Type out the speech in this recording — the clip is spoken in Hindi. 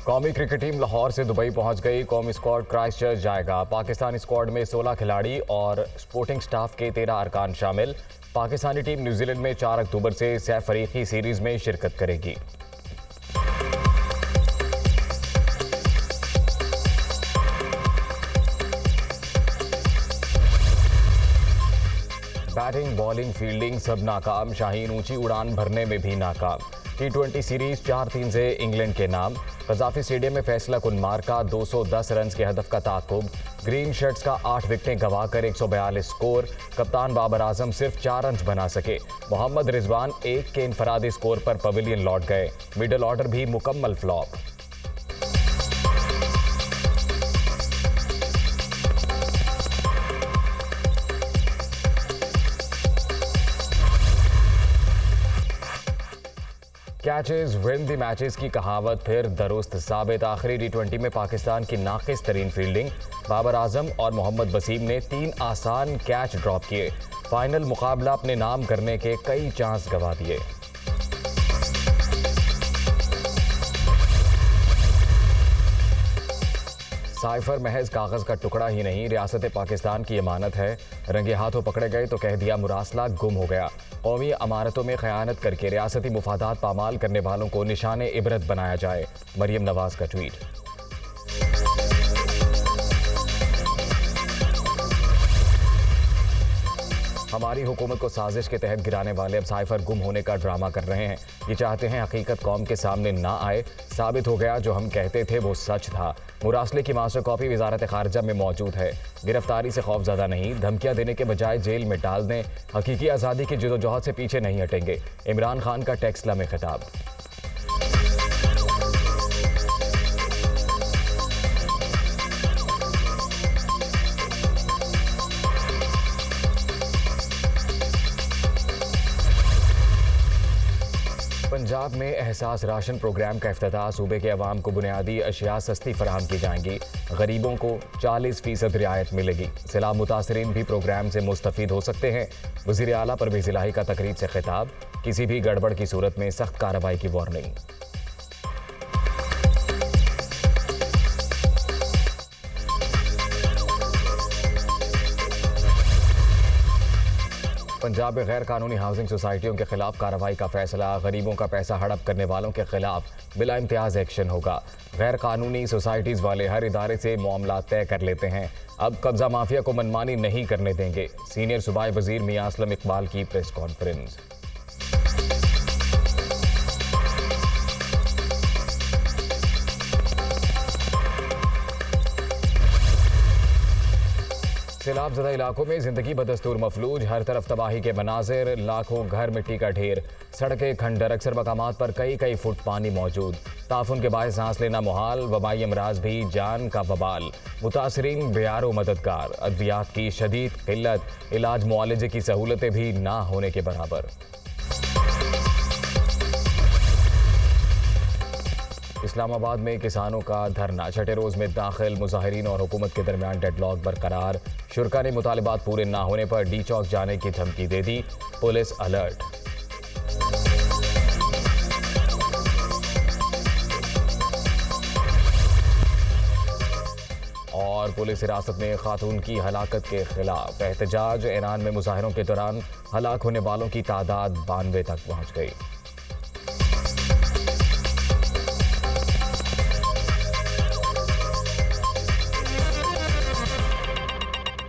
कौमी क्रिकेट टीम लाहौर से दुबई पहुंच गई। कौमी स्क्वाड क्राइस्टचर्च जाएगा। पाकिस्तानी स्क्वाड में 16 खिलाड़ी और स्पोर्टिंग स्टाफ के 13 अरकान शामिल। पाकिस्तानी टीम न्यूजीलैंड में 4 अक्टूबर से सह फरीकी सीरीज में शिरकत करेगी। बैटिंग, बॉलिंग, फील्डिंग सब नाकाम। शाहीन ऊंची उड़ान भरने में भी नाकाम। T20 सीरीज 4-3 से इंग्लैंड के नाम। कजाफी स्टेडियम में फैसला कुन मार का 210 रन के हदफ का ताकुब। ग्रीन शर्ट्स का 8 विकेटें गंवाकर 142 स्कोर। कप्तान बाबर आजम सिर्फ 4 रन बना सके। मोहम्मद रिजवान 1 के इनफरादी स्कोर पर पवेलियन लौट गए। मिडल ऑर्डर भी मुकम्मल flop. Catches win the matches की कहावत फिर दुरुस्त साबित। आखिरी T20 में पाकिस्तान की नाकिस तरीन फील्डिंग। बाबर आजम और मोहम्मद वसीम ने 3 आसान कैच ड्रॉप किए। फाइनल मुकाबला अपने नाम करने के कई चांस गंवा दिए। साइफर महज कागज का टुकड़ा ही नहीं, रियासत पाकिस्तान की इमानत है। रंगे हाथों पकड़े गए तो कह दिया मुरासला गुम हो गया। कौमी अमानतों में खयानत करके रियासती मुफादात पामाल करने वालों को निशाने इबरत बनाया जाए। मरियम नवाज का ट्वीट। हमारी हुकूमत को साजिश के तहत गिराने वाले अब साइफर गुम होने का ड्रामा कर रहे हैं। ये चाहते हैं हकीकत कौम के सामने ना आए। साबित हो गया जो हम कहते थे वो सच था। मुरासले की मास्टर कॉपी वजारत खारजा में मौजूद है। गिरफ्तारी से खौफजदा नहीं, धमकियां देने के बजाय जेल में डाल दें। हकीकी आज़ादी की जदोजहद से पीछे नहीं हटेंगे। इमरान खान का टेक्सला में खिताब। पंजाब में एहसास राशन प्रोग्राम का इफ्तिताह। सूबे के अवाम को बुनियादी अशिया सस्ती फराहम की जाएंगी। गरीबों को 40% रियायत मिलेगी। सैलाब मुतासरीन भी प्रोग्राम से मुस्तफीद हो सकते हैं। वज़ीर आला परवेज़ इलाही का तकरीब से खिताब। किसी भी गड़बड़ की सूरत में सख्त कार्रवाई की वार्निंग। पंजाब में गैर कानूनी हाउसिंग सोसाइटियों के खिलाफ कार्रवाई का फैसला। गरीबों का पैसा हड़प करने वालों के खिलाफ बिला इम्तियाज एक्शन होगा। गैर कानूनी सोसाइटीज वाले हर इदारे से मामला तय कर लेते हैं। अब कब्जा माफिया को मनमानी नहीं करने देंगे। सीनियर सूबाई वजीर मियां असलम इकबाल की प्रेस कॉन्फ्रेंस। सैलाब ज़दा इलाकों में जिंदगी बदस्तूर मफलूज। हर तरफ तबाही के मनाजिर। लाखों घर मिट्टी का ढेर। सड़कें खंडर। अक्सर मकामात पर कई फुट पानी मौजूद। ताफुन के बायस सांस लेना मुहाल। वबाई अमराज भी जान का वबाल। मुतासरीन बेयारो मददगार। अद्वियात की शदीद किल्लत। इलाज मुआलजे की सहूलतें भी ना होने के बराबर। इस्लामाबाद में किसानों का धरना 6ठे रोज में दाखिल। मुजाहिरीन और हुकूमत के दरमियान डेडलॉक बरकरार। शुरका ने मुतालिबात पूरे ना होने पर डी चौक जाने की धमकी दे दी। Police alert. और पुलिस हिरासत में खातून की हलाकत के खिलाफ एहतजाज। ईरान में मुजाहिरों के दौरान हलाक होने वालों की तादाद 92 तक पहुंच गई।